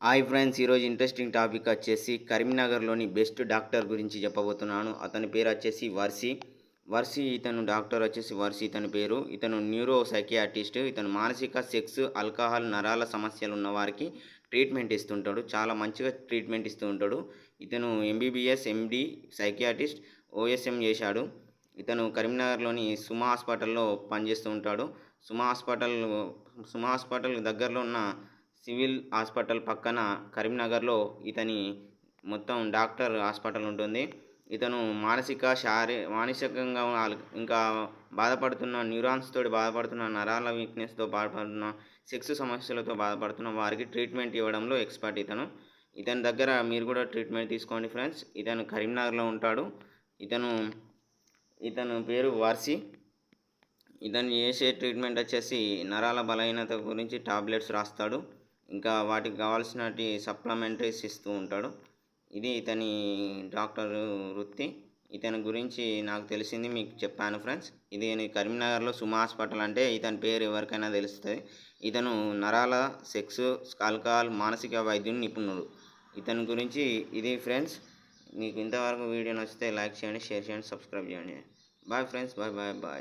Hi friends, ఈరోజు interesting topic వచ్చేసి కరీంనగర్లోని బెస్ట్ డాక్టర్ గురించి చెప్పబోతున్నాను. అతని పేరు వచ్చేసి వర్షి. ఇతను డాక్టర్ వచ్చేసి వర్షి ఇతని పేరు. ఇతను న్యూరో సైకియాట్రిస్ట్. ఇతను మానసిక, సెక్స్, ఆల్కహాల్, నరాల సమస్యలు ఉన్న వారికి ట్రీట్మెంట్ ఇస్తుంటాడు. చాలా మంచిగా ట్రీట్మెంట్ ఇస్తూ ఉంటాడు. ఇతను ఎంబీబీఎస్, ఎండి సైకియాట్రిస్ట్, ఓఎస్ఎం చేశాడు. ఇతను కరీంనగర్లోని సుమా హాస్పిటల్లో పనిచేస్తూ ఉంటాడు. సుమా హాస్పిటల్ దగ్గరలో ఉన్న సివిల్ హాస్పిటల్ పక్కన కరీంనగర్లో ఇతని మొత్తం డాక్టర్ హాస్పిటల్ ఉంటుంది. ఇతను మానసికంగా ఇంకా బాధపడుతున్న న్యూరాన్స్ తోటి బాధపడుతున్న, నరాల వీక్నెస్తో బాధపడుతున్న, సెక్స్ సమస్యలతో బాధపడుతున్న వారికి ట్రీట్మెంట్ ఇవ్వడంలో ఎక్స్పర్ట్ ఇతను. ఇతని దగ్గర మీరు కూడా ట్రీట్మెంట్ తీసుకోండి ఫ్రెండ్స్. ఇతను కరీంనగర్లో ఉంటాడు. ఇతను పేరు వర్షి. ఇతను చేసే ట్రీట్మెంట్ వచ్చేసి నరాల బలహీనత గురించి టాబ్లెట్స్ రాస్తాడు. ఇంకా వాటికి కావాల్సినటి సప్లిమెంటరీస్ ఇస్తూ ఉంటాడు. ఇది ఇతని డాక్టర్ వృత్తి. ఇతని గురించి నాకు తెలిసింది మీకు చెప్పాను ఫ్రెండ్స్. ఇది కరీంనగర్లో సుమా హాస్పిటల్ అంటే ఇతని పేరు ఎవరికైనా తెలుస్తుంది. ఇతను నరాల, సెక్స్, ఆల్కహాల్, మానసిక వైద్యుని నిపుణుడు. ఇతని గురించి ఇది ఫ్రెండ్స్. మీకు ఇంతవరకు వీడియో నచ్చితే లైక్ చేయండి, షేర్ చేయండి, సబ్స్క్రైబ్ చేయండి. Bye friends, bye bye bye.